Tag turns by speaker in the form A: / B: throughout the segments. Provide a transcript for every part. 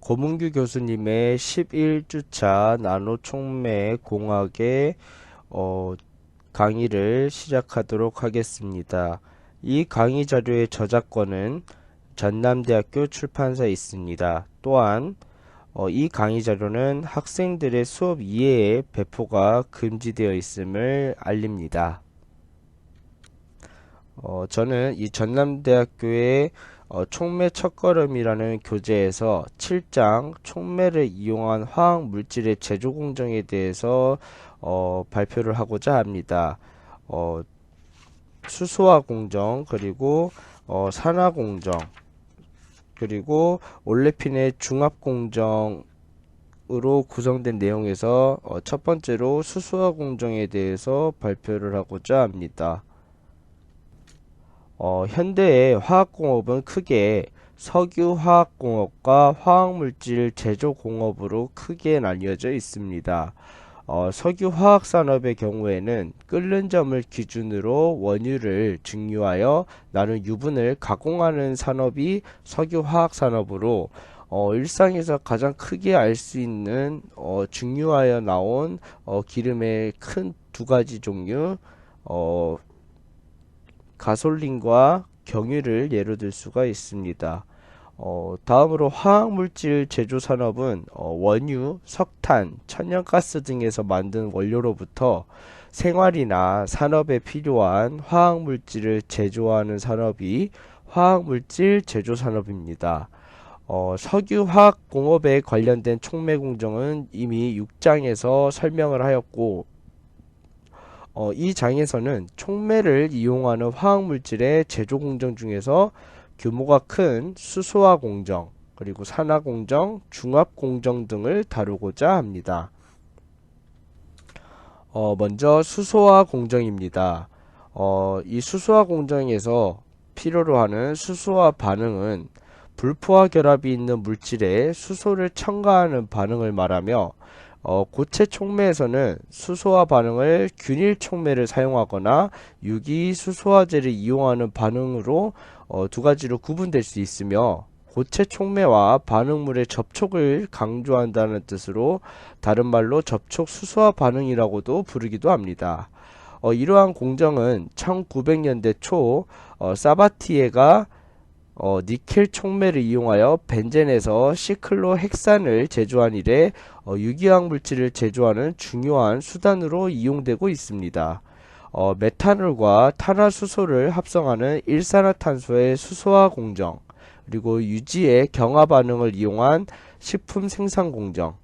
A: 고문규 교수님의 11주차 나노촉매 공학의 강의를 시작하도록 하겠습니다. 이 강의 자료의 저작권은 전남대학교 출판사에 있습니다. 또한 이 강의 자료는 학생들의 수업 이외에 배포가 금지되어 있음을 알립니다. 저는 이 전남대학교의 촉매 첫걸음이라는 교재에서 7장 촉매를 이용한 화학 물질의 제조 공정에 대해서 발표를 하고자 합니다. 수소화 공정, 그리고 산화 공정, 그리고 올레핀의 중합 공정으로 구성된 내용에서 첫 번째로 수소화 공정에 대해서 발표를 하고자 합니다. 현대의 화학공업은 크게 석유화학공업과 화학물질 제조공업으로 크게 나뉘어져 있습니다. 석유화학산업의 경우에는 끓는 점을 기준으로 원유를 증류하여 나눈 유분을 가공하는 산업이 석유화학산업으로 일상에서 가장 크게 알 수 있는 증류하여 나온 기름의 큰 두 가지 종류, 가솔린과 경유를 예로 들 수가 있습니다. 다음으로 화학물질 제조산업은 원유, 석탄, 천연가스 등에서 만든 원료로부터 생활이나 산업에 필요한 화학물질을 제조하는 산업이 화학물질 제조산업입니다. 석유화학공업에 관련된 촉매공정은 이미 6장에서 설명을 하였고, 이 장에서는 촉매를 이용하는 화학물질의 제조 공정 중에서 규모가 큰 수소화 공정, 그리고 산화 공정, 중합 공정 등을 다루고자 합니다. 먼저 수소화 공정입니다. 이 수소화 공정에서 필요로 하는 수소화 반응은 불포화 결합이 있는 물질에 수소를 첨가하는 반응을 말하며, 고체 촉매에서는 수소화 반응을 균일 촉매를 사용하거나 유기 수소화제를 이용하는 반응으로 두 가지로 구분될 수 있으며, 고체 촉매와 반응물의 접촉을 강조한다는 뜻으로 다른 말로 접촉 수소화 반응이라고도 부르기도 합니다. 이러한 공정은 1900년대 초 사바티에가 니켈 촉매를 이용하여 벤젠에서 시클로헥산을 제조한 이래 유기화학 물질을 제조하는 중요한 수단으로 이용되고 있습니다. 메탄올과 탄화수소를 합성하는 일산화탄소의 수소화 공정, 그리고 유지의 경화 반응을 이용한 식품 생산 공정,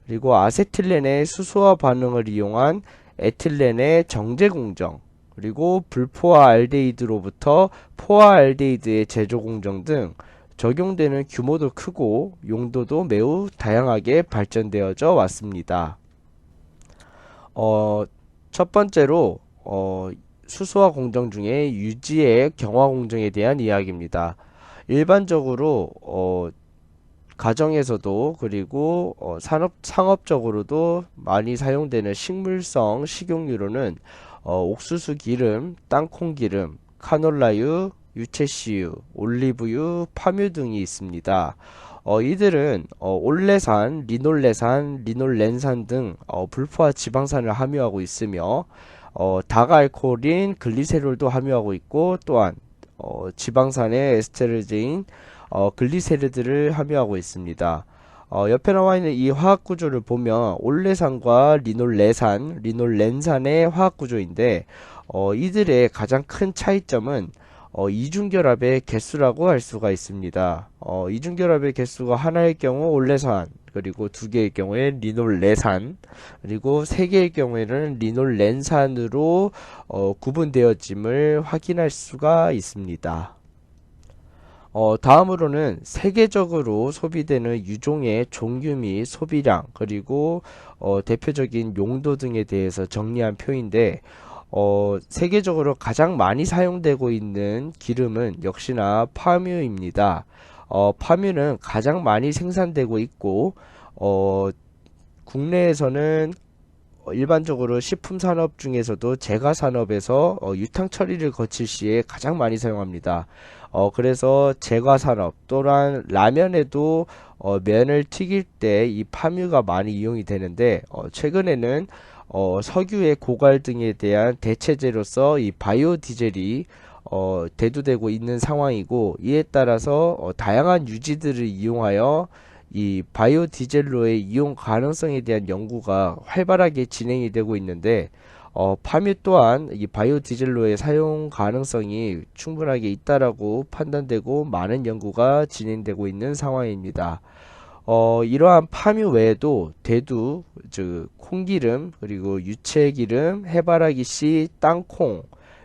A: 그리고 아세틸렌의 수소화 반응을 이용한 에틸렌의 정제 공정, 그리고 불포화 알데히드로부터 포화 알데히드의 제조 공정 등 적용되는 규모도 크고 용도도 매우 다양하게 발전되어져 왔습니다. 첫 번째로 수소화 공정 중에 유지의 경화 공정에 대한 이야기입니다. 일반적으로 가정에서도, 그리고 상업적으로도 많이 사용되는 식물성 식용유로는 옥수수 기름, 땅콩 기름, 카놀라유, 유채씨유, 올리브유, 파뮤 등이 있습니다. 이들은 올레산, 리놀레산, 리놀렌산 등 불포화 지방산을 함유하고 있으며, 다알코올인 글리세롤도 함유하고 있고, 또한 지방산의 에스테르제인 글리세리드를 함유하고 있습니다. 옆에 나와 있는 이 화학 구조를 보면 올레산과 리놀레산, 리놀렌산의 화학 구조인데, 이들의 가장 큰 차이점은 이중결합의 개수라고 할 수가 있습니다. 이중결합의 개수가 하나일 경우 올레산, 그리고 두 개일 경우에 리놀레산, 그리고 세 개일 경우에는 리놀렌산으로 구분되어짐을 확인할 수가 있습니다. 다음으로는 세계적으로 소비되는 유종의 종류 및 소비량, 그리고 대표적인 용도 등에 대해서 정리한 표인데, 세계적으로 가장 많이 사용되고 있는 기름은 역시나 파뮤입니다. 파뮤는 가장 많이 생산되고 있고, 국내에서는 일반적으로 식품 산업 중에서도 제과 산업에서 유탕 처리를 거칠 시에 가장 많이 사용합니다. 그래서 제과 산업 또한 라면에도 면을 튀길 때 이 파뮤가 많이 이용이 되는데 최근에는 석유의 고갈 등에 대한 대체제로서 이 바이오 디젤이 대두되고 있는 상황이고, 이에 따라서 다양한 유지들을 이용하여 이 바이오 디젤로의 이용 가능성에 대한 연구가 활발하게 진행이 되고 있는데, 파뮤 또한 이 바이오 디젤로의 사용 가능성이 충분하게 있다라고 판단되고 많은 연구가 진행되고 있는 상황입니다. 이러한 파뮤 외에도 대두, 즉 콩기름, 그리고 유채기름, 해바라기 씨, 땅콩,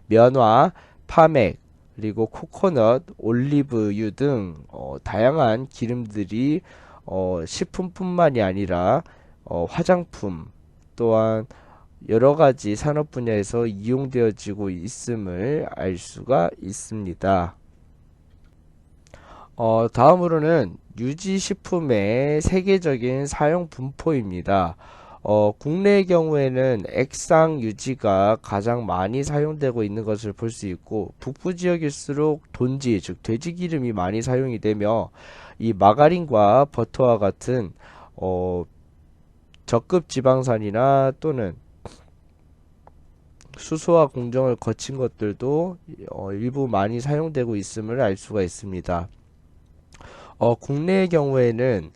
A: 면화, 파맥, 그리고 코코넛, 올리브유 등 다양한 기름들이 식품뿐만이 아니라 화장품 또한 여러 가지 산업 분야에서 이용되어지고 있음을 알 수가 있습니다. 다음으로는 유지식품의 세계적인 사용 분포입니다. 국내의 경우에는 액상 유지가 가장 많이 사용되고 있는 것을 볼 수 있고, 북부 지역일수록 돈지, 즉 돼지기름이 많이 사용이 되며, 이 마가린과 버터와 같은 적급 지방산이나 또는 수소화 공정을 거친 것들도 일부 많이 사용되고 있음을 알 수가 있습니다. 국내의 경우에는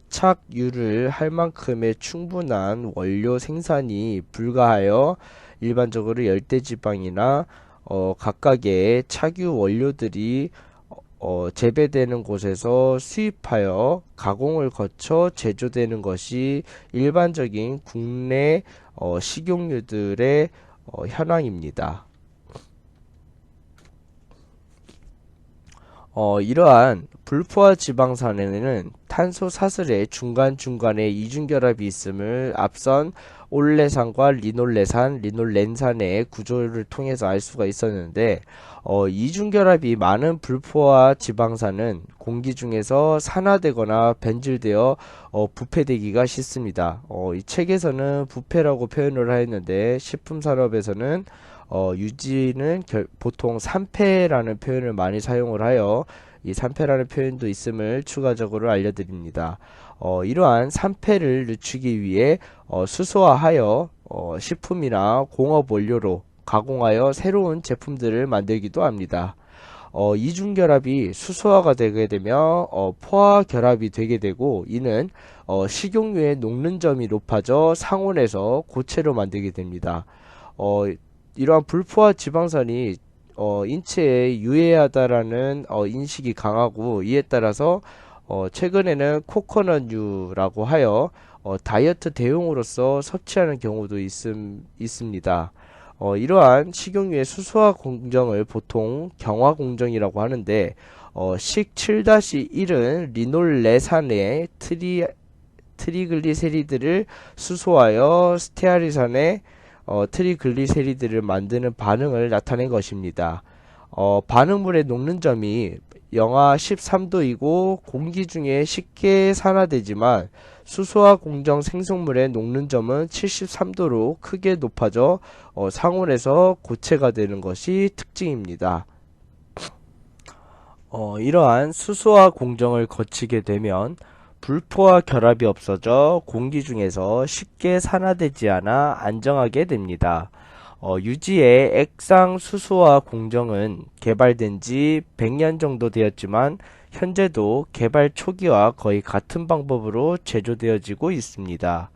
A: 착유를 할 만큼의 충분한 원료 생산이 불가하여 일반적으로 열대지방이나 각각의 착유 원료들이 재배되는 곳에서 수입하여 가공을 거쳐 제조되는 것이 일반적인 국내 식용유들의 현황입니다. 이러한 불포화 지방산에는 탄소 사슬의 중간중간에 이중결합이 있음을 앞선 올레산과 리놀레산, 리놀렌산의 구조를 통해서 알 수가 있었는데, 이중결합이 많은 불포화 지방산은 공기 중에서 산화되거나 변질되어 부패되기가 쉽습니다. 이 책에서는 부패라고 표현을 하였는데, 식품산업에서는 유지는 보통 산패라는 표현을 많이 사용을 하여 이 산패라는 표현도 있음을 추가적으로 알려드립니다. 이러한 산패를 늦추기 위해 수소화하여 식품이나 공업 원료로 가공하여 새로운 제품들을 만들기도 합니다. 이중결합이 수소화가 되게 되면 포화 결합이 되게 되고, 이는 식용유의 녹는 점이 높아져 상온에서 고체로 만들게 됩니다. 이러한 불포화 지방산이 인체에 유해하다라는 인식이 강하고, 이에 따라서 최근에는 코코넛유라고 하여 다이어트 대용으로서 섭취하는 경우도 있습니다. 이러한 식용유의 수소화 공정을 보통 경화 공정이라고 하는데, 식 7-1은 리놀레산의 트리글리세리드를 수소하여 스테아리산의 트리글리세리드를 만드는 반응을 나타낸 것입니다. 반응물의 녹는 점이 영하 13도이고 공기 중에 쉽게 산화되지만, 수소화 공정 생성물의 녹는 점은 73도로 크게 높아져 상온에서 고체가 되는 것이 특징입니다. 이러한 수소화 공정을 거치게 되면 불포화 결합이 없어져 공기 중에서 쉽게 산화되지 않아 안정하게 됩니다. 유지의 액상 수소화 공정은 개발된 지 100년 정도 되었지만, 현재도 개발 초기와 거의 같은 방법으로 제조되어지고 있습니다.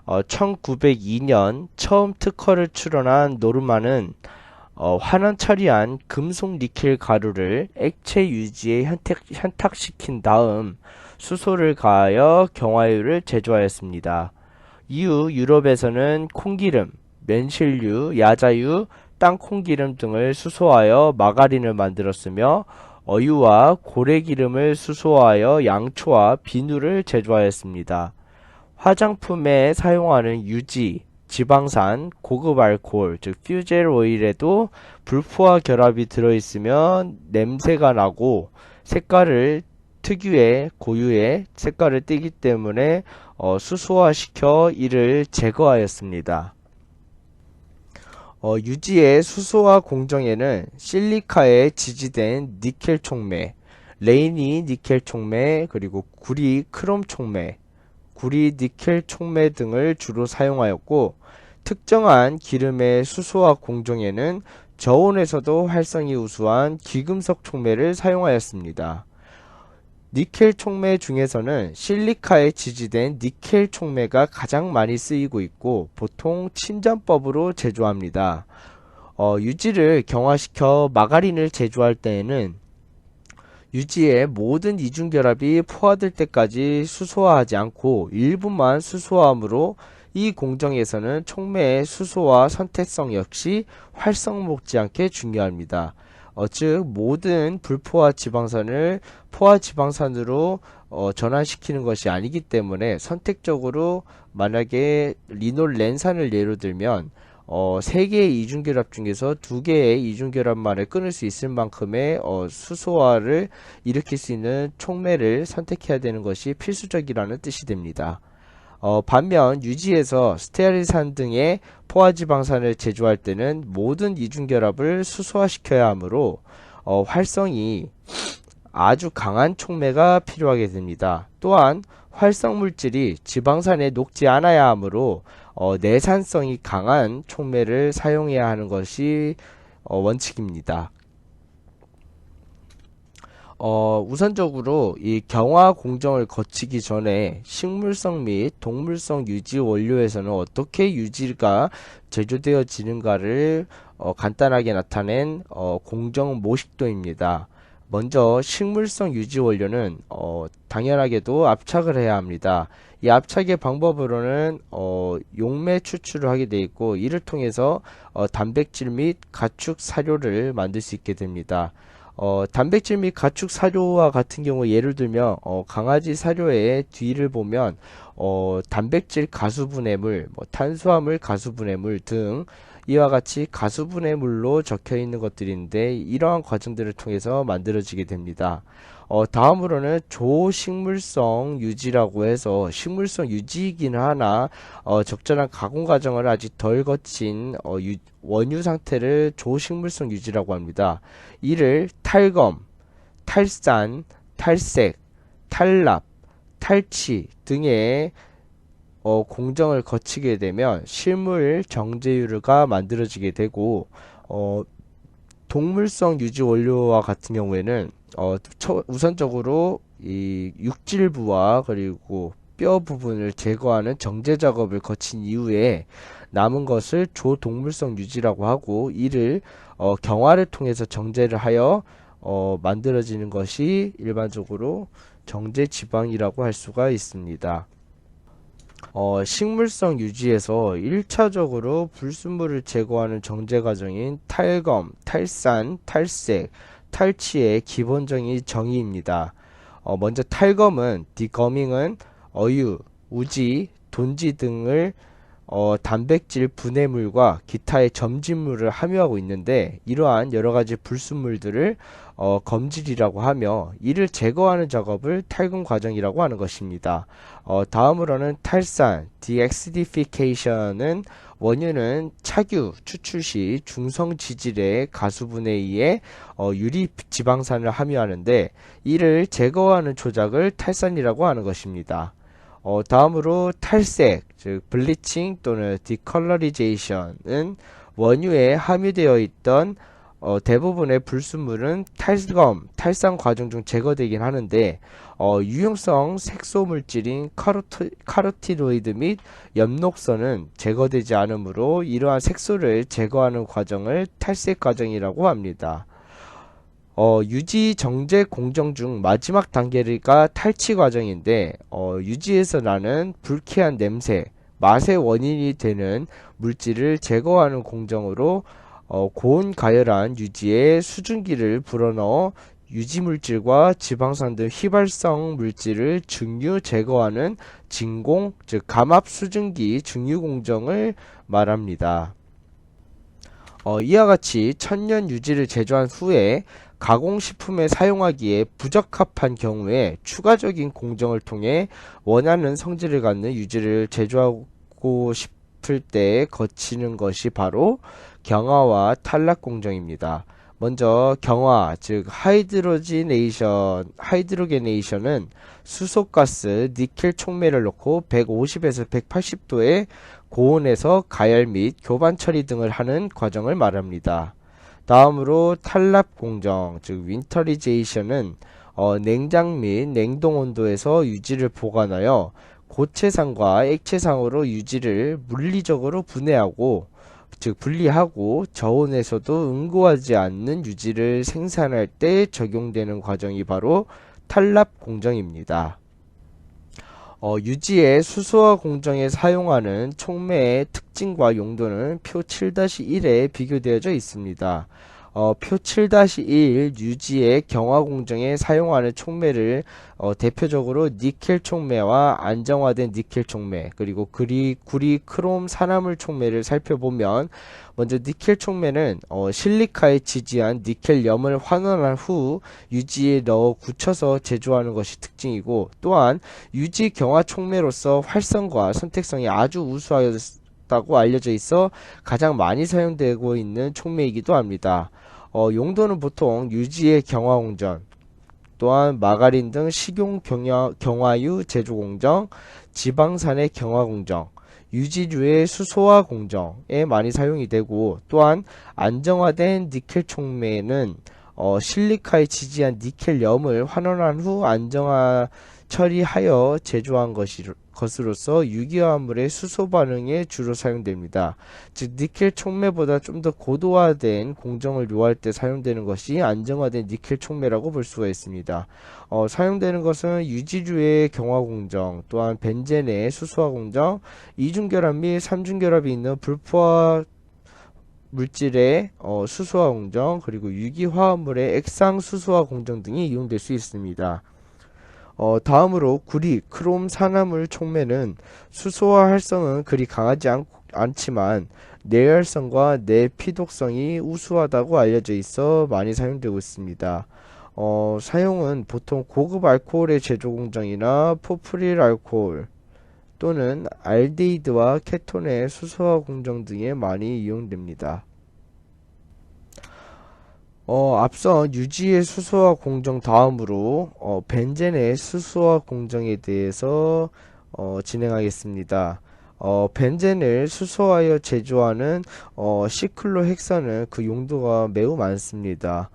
A: 1902년 처음 특허를 출원한 노르만은 환원 처리한 금속 니켈 가루를 액체 유지에 현탁시킨 다음 수소를 가하여 경화유를 제조하였습니다. 이후 유럽에서는 콩기름, 면실류, 야자유, 땅콩기름 등을 수소하여 마가린을 만들었으며, 어유와 고래기름을 수소하여 양초와 비누를 제조하였습니다. 화장품에 사용하는 유지, 지방산, 고급 알코올, 즉 퓨젤 오일에도 불포화 결합이 들어있으면 냄새가 나고 색깔을 특유의 고유의 색깔을 띠기 때문에 수소화시켜 이를 제거하였습니다. 유지의 수소화 공정에는 실리카에 지지된 니켈 촉매, 레인이 니켈 촉매, 그리고 구리 크롬 촉매, 구리 니켈 촉매 등을 주로 사용하였고, 특정한 기름의 수소화 공정에는 저온에서도 활성이 우수한 귀금속 촉매를 사용하였습니다. 니켈 촉매 중에서는 실리카에 지지된 니켈 촉매가 가장 많이 쓰이고 있고 보통 침전법으로 제조합니다. 유지를 경화시켜 마가린을 제조할 때에는 유지의 모든 이중결합이 포화될 때까지 수소화하지 않고 일부만 수소화하므로 이 공정에서는 촉매의 수소화 선택성 역시 활성 못지않게 중요합니다. 즉 모든 불포화 지방산을 포화 지방산으로 전환시키는 것이 아니기 때문에 선택적으로 만약에 리놀렌산을 예로 들면 3개의 이중결합 중에서 2개의 이중결합만을 끊을 수 있을 만큼의 수소화를 일으킬 수 있는 촉매를 선택해야 되는 것이 필수적이라는 뜻이 됩니다. 반면 유지에서 스테아리산 등의 포화지방산을 제조할 때는 모든 이중결합을 수소화시켜야 하므로 활성이 아주 강한 촉매가 필요하게 됩니다. 또한 활성물질이 지방산에 녹지 않아야 하므로 내산성이 강한 촉매를 사용해야 하는 것이 원칙입니다. 우선적으로 이 경화 공정을 거치기 전에 식물성 및 동물성 유지 원료에서는 어떻게 유지가 제조되어지는가를 간단하게 나타낸 공정 모식도입니다. 먼저 식물성 유지 원료는 당연하게도 압착을 해야 합니다. 이 압착의 방법으로는 용매 추출을 하게 되어 있고 이를 통해서 단백질 및 가축 사료를 만들 수 있게 됩니다. 단백질 및 가축 사료와 같은 경우 예를 들면 강아지 사료의 뒤를 보면 단백질 가수분해물, 탄수화물 가수분해물 등 이와 같이 가수분해물로 적혀 있는 것들인데 이러한 과정들을 통해서 만들어지게 됩니다. 다음으로는 조식물성 유지라고 해서 식물성 유지이긴 하나 적절한 가공 과정을 아직 덜 거친 원유 상태를 조식물성 유지라고 합니다. 이를 탈검, 탈산, 탈색, 탈납, 탈취 등의 공정을 거치게 되면 실물 정제유가 만들어지게 되고 동물성 유지 원료와 같은 경우에는 우선적으로 이 육질부와 그리고 뼈 부분을 제거하는 정제 작업을 거친 이후에 남은 것을 조동물성 유지라고 하고 이를 경화를 통해서 정제를 하여 만들어지는 것이 일반적으로 정제 지방이라고 할 수가 있습니다. 식물성 유지에서 1차적으로 불순물을 제거하는 정제 과정인 탈검, 탈산, 탈색, 탈취의 기본적인 정의입니다. 먼저 탈검은 디거밍은 어유, 우지, 돈지 등을 단백질 분해물과 기타의 점진물을 함유하고 있는데 이러한 여러가지 불순물들을 검질이라고 하며 이를 제거하는 작업을 탈검 과정이라고 하는 것입니다. 다음으로는 탈산, 디엑시디피케이션은 원유는 착유, 추출 시 중성 지질의 가수분해에 의해 유리 지방산을 함유하는데 이를 제거하는 조작을 탈산이라고 하는 것입니다. 다음으로 탈색, 즉 블리칭 또는 디컬러리제이션은 원유에 함유되어 있던 대부분의 불순물은 탈검, 탈산 과정 중 제거되긴 하는데 유용성 색소 물질인 카로티노이드 및 엽록소는 제거되지 않으므로 이러한 색소를 제거하는 과정을 탈색 과정이라고 합니다. 유지 정제 공정 중 마지막 단계가 탈취 과정인데 유지에서 나는 불쾌한 냄새, 맛의 원인이 되는 물질을 제거하는 공정으로 고온 가열한 유지에 수증기를 불어넣어 유지 물질과 지방산 등 휘발성 물질을 증류 제거하는 진공, 즉 감압 수증기 증류 공정을 말합니다. 이와 같이 천년 유지를 제조한 후에 가공식품에 사용하기에 부적합한 경우에 추가적인 공정을 통해 원하는 성질을 갖는 유지를 제조하고 싶을 때 거치는 것이 바로 경화와 탈락 공정입니다. 먼저 경화, 즉 하이드로게네이션은 수소가스 니켈 촉매를 넣고 150에서 180도의 고온에서 가열 및 교반 처리 등을 하는 과정을 말합니다. 다음으로 탈납 공정, 즉 윈터리제이션은 냉장 및 냉동 온도에서 유지를 보관하여 고체상과 액체상으로 유지를 물리적으로 분리하고 저온에서도 응고하지 않는 유지를 생산할 때 적용되는 과정이 바로 탈납 공정입니다. 유지의 수소화 공정에 사용하는 촉매의 특징과 용도는 표 7-1에 비교되어져 있습니다. 표 7-1 유지의 경화 공정에 사용하는 촉매를 대표적으로 니켈 촉매와 안정화된 니켈 촉매, 그리고 구리 크롬 산화물 촉매를 살펴보면, 먼저 니켈 촉매는 실리카에 지지한 니켈 염을 환원한 후 유지에 넣어 굳혀서 제조하는 것이 특징이고, 또한 유지 경화 촉매로서 활성과 선택성이 아주 우수하다고 알려져 있어 가장 많이 사용되고 있는 촉매이기도 합니다. 용도는 보통 유지의 경화 공정, 또한 마가린 등 식용 경화유 제조 공정, 지방산의 경화 공정, 유지류의 수소화 공정에 많이 사용이 되고, 또한 안정화된 니켈 촉매는 실리카에 지지한 니켈 염을 환원한 후 안정화 처리하여 제조한 것으로서 유기화합물의 수소 반응에 주로 사용됩니다. 즉 니켈 촉매보다 좀 더 고도화된 공정을 요할 때 사용되는 것이 안정화된 니켈 촉매라고 볼 수가 있습니다. 사용되는 것은 유지류의 경화 공정, 또한 벤젠의 수소화 공정, 이중결합 및 삼중결합이 있는 불포화 물질의 수소화 공정, 그리고 유기화합물의 액상 수소화 공정 등이 이용될 수 있습니다. 다음으로 구리, 크롬 산화물 촉매는 수소화 활성은 그리 강하지 않지만 내열성과 내피독성이 우수하다고 알려져 있어 많이 사용되고 있습니다. 사용은 보통 고급 알코올의 제조 공정이나 포프릴 알코올 또는 알데히드와 케톤의 수소화 공정 등에 많이 이용됩니다. 앞선 유지의 수소화 공정 다음으로 벤젠의 수소화 공정에 대해서 진행하겠습니다. 벤젠을 수소하여 제조하는 시클로헥산은 그 용도가 매우 많습니다.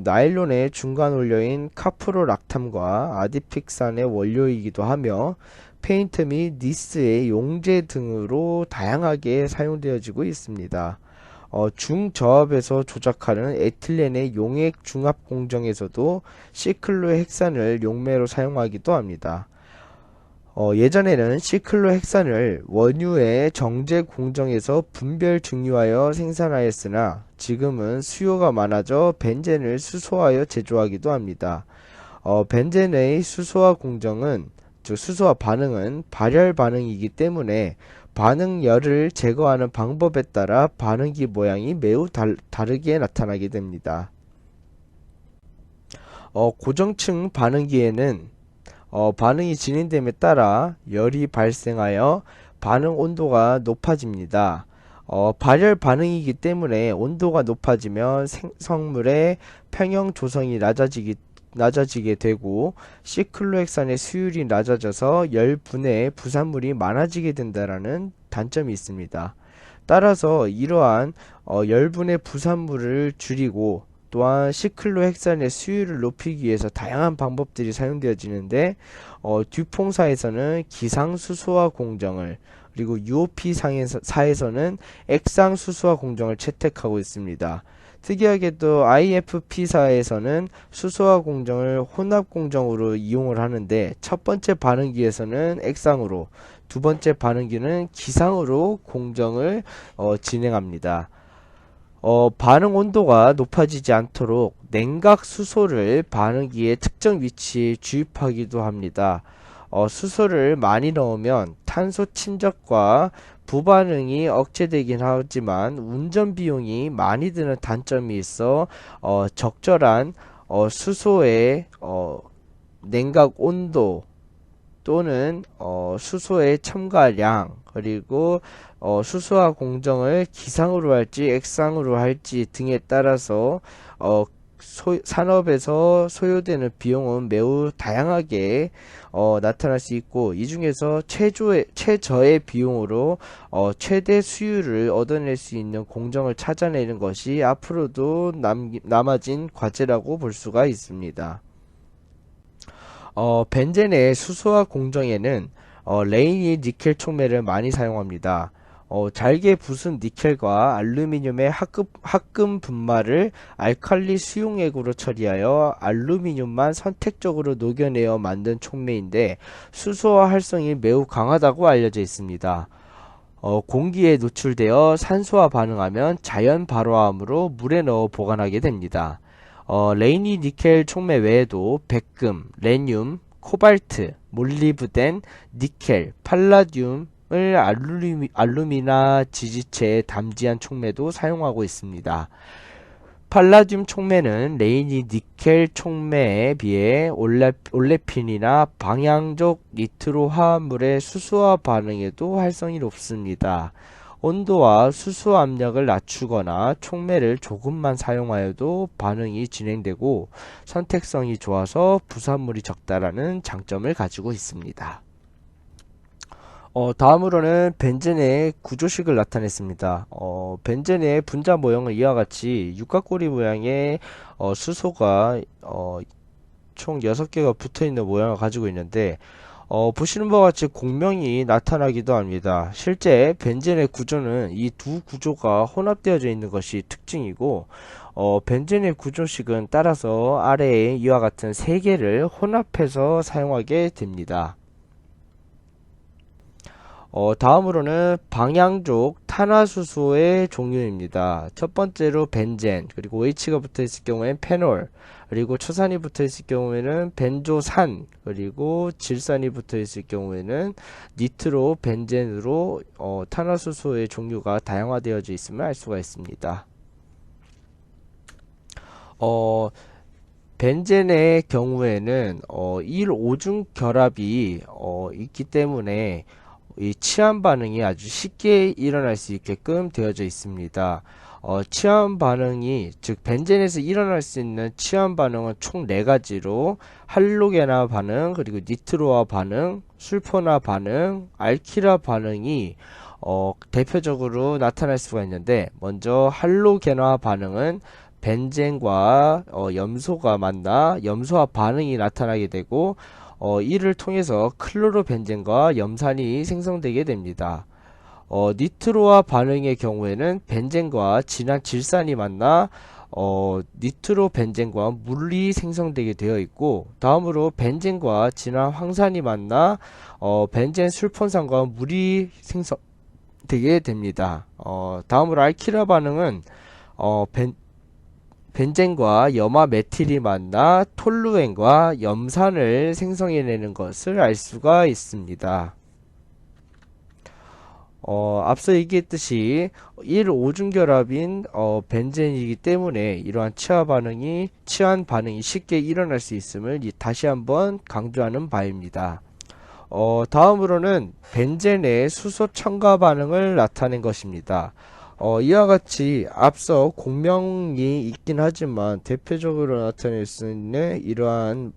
A: 나일론의 중간 원료인 카프로락탐과 아디픽산의 원료이기도 하며 페인트 및 니스의 용제 등으로 다양하게 사용되어지고 있습니다. 중저압에서 조작하는 에틸렌의 용액 중합 공정에서도 시클로헥산을 용매로 사용하기도 합니다. 예전에는 시클로헥산을 원유의 정제 공정에서 분별 증류하여 생산하였으나 지금은 수요가 많아져 벤젠을 수소하여 제조하기도 합니다. 벤젠의 수소화 공정은, 즉 수소화 반응은 발열 반응이기 때문에 반응열을 제거하는 방법에 따라 반응기 모양이 매우 다르게 나타나게 됩니다. 고정층 반응기에는 반응이 진행됨에 따라 열이 발생하여 반응 온도가 높아집니다. 발열 반응이기 때문에 온도가 높아지면 생성물의 평형 조성이 낮아지게 되고 시클로헥산의 수율이 낮아져서 열분해 부산물이 많아지게 된다는 단점이 있습니다. 따라서 이러한 열분해 부산물을 줄이고 또한 시클로헥산의 수율을 높이기 위해서 다양한 방법들이 사용되어지는데, 듀퐁사에서는 기상수소화 공정을, 그리고 UOP사에서는 액상수소화 공정을 채택하고 있습니다. 특이하게도 IFP사에서는 수소화 공정을 혼합 공정으로 이용을 하는데, 첫 번째 반응기에서는 액상으로, 두 번째 반응기는 기상으로 공정을 진행합니다. 반응 온도가 높아지지 않도록 냉각 수소를 반응기의 특정 위치에 주입하기도 합니다. 수소를 많이 넣으면 탄소 침적과 부반응이 억제되긴 하지만 운전 비용이 많이 드는 단점이 있어 적절한 수소의 냉각 온도 또는 수소의 첨가량 그리고 수소화 공정을 기상으로 할지 액상으로 할지 등에 따라서 산업에서 소요되는 비용은 매우 다양하게 나타날 수 있고 이 중에서 최저의 비용으로 최대 수율을 얻어낼 수 있는 공정을 찾아내는 것이 앞으로도 남아진 과제라고 볼 수가 있습니다. 벤젠의 수소화 공정에는 레인이 니켈 촉매를 많이 사용합니다. 잘게 부순 니켈과 알루미늄의 합금 분말을 알칼리 수용액으로 처리하여 알루미늄만 선택적으로 녹여내어 만든 촉매인데 수소화 활성이 매우 강하다고 알려져 있습니다. 공기에 노출되어 산소와 반응하면 자연 발화함으로 물에 넣어 보관하게 됩니다. 레이니 니켈 촉매 외에도 백금, 레늄, 코발트, 몰리브덴, 니켈, 팔라듐을 알루미나 지지체에 담지한 촉매도 사용하고 있습니다. 팔라듐 촉매는 레이니 니켈 촉매에 비해 올레핀이나 방향족 니트로 화합물의 수소화 반응에도 활성이 높습니다. 온도와 수소 압력을 낮추거나 촉매를 조금만 사용하여도 반응이 진행되고 선택성이 좋아서 부산물이 적다라는 장점을 가지고 있습니다. 다음으로는 벤젠의 구조식을 나타냈습니다. 벤젠의 분자 모형은 이와 같이 육각고리 모양의 수소가 총 6개가 붙어있는 모양을 가지고 있는데 보시는 바와 같이 공명이 나타나기도 합니다. 실제 벤젠의 구조는 이 두 구조가 혼합되어져 있는 것이 특징이고 벤젠의 구조식은 따라서 아래에 이와 같은 3개를 혼합해서 사용하게 됩니다. 다음으로는 방향족 탄화수소의 종류입니다. 첫 번째로 벤젠, 그리고 OH가 붙어 있을 경우에는 페놀, 그리고 초산이 붙어 있을 경우에는 벤조산, 그리고 질산이 붙어 있을 경우에는 니트로 벤젠으로 탄화수소의 종류가 다양화되어져 있음을 알 수가 있습니다. 벤젠의 경우에는 1,5중 결합이 있기 때문에 이 치환 반응이 아주 쉽게 일어날 수 있게끔 되어져 있습니다. 치환 반응이 즉 벤젠에서 일어날 수 있는 치환 반응은 총 4가지로 할로겐화 반응, 그리고 니트로화 반응, 술포나 반응, 알키라 반응이 대표적으로 나타날 수가 있는데 먼저 할로겐화 반응은 벤젠과 염소가 만나 염소화 반응이 나타나게 되고 이를 통해서 클로로벤젠과 염산이 생성되게 됩니다. 니트로화 반응의 경우에는 벤젠과 진한 질산이 만나 니트로벤젠과 물이 생성되게 되어 있고 다음으로 벤젠과 진한 황산이 만나 벤젠 술폰산과 물이 생성되게 됩니다. 다음으로 알키라 반응은 벤젠과 염화 메틸이 만나 톨루엔과 염산을 생성해내는 것을 알 수가 있습니다. 앞서 얘기했듯이 1,5중 결합인 벤젠이기 때문에 이러한 치환 반응이 쉽게 일어날 수 있음을 다시 한번 강조하는 바입니다. 다음으로는 벤젠의 수소 첨가 반응을 나타낸 것입니다. 이와 같이 앞서 공명이 있긴 하지만 대표적으로 나타낼 수 있는 이러한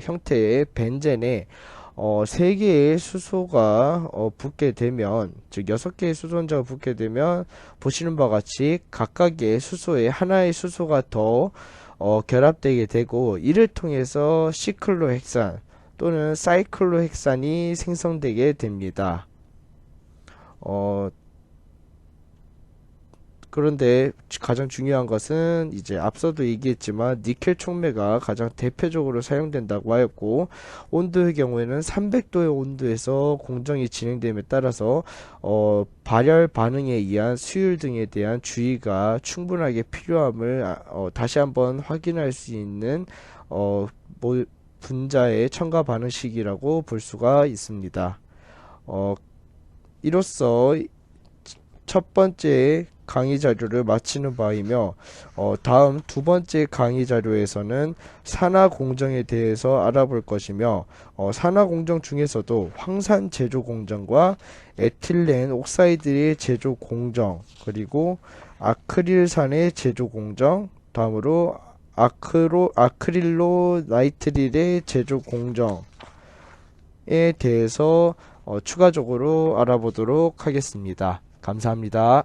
A: 형태의 벤젠에 3개의 수소가 붙게 되면 즉 6개의 수소 원자가 붙게 되면 보시는 바와 같이 각각의 수소에 하나의 수소가 더 결합되게 되고 이를 통해서 시클로헥산 또는 사이클로헥산이 생성되게 됩니다. 그런데 가장 중요한 것은 이제 앞서도 얘기했지만 니켈 촉매가 가장 대표적으로 사용된다고 하였고 온도의 경우에는 300도의 온도에서 공정이 진행됨에 따라서 발열 반응에 의한 수율 등에 대한 주의가 충분하게 필요함을 다시 한번 확인할 수 있는 분자의 첨가 반응식이라고 볼 수가 있습니다. 이로써 첫 번째 강의 자료를 마치는 바이며 다음 두 번째 강의 자료에서는 산화 공정에 대해서 알아볼 것이며 산화 공정 중에서도 황산 제조 공정과 에틸렌 옥사이드의 제조 공정, 그리고 아크릴산의 제조 공정, 다음으로 아크릴로 나이트릴의 제조 공정에 대해서 추가적으로 알아보도록 하겠습니다. 감사합니다.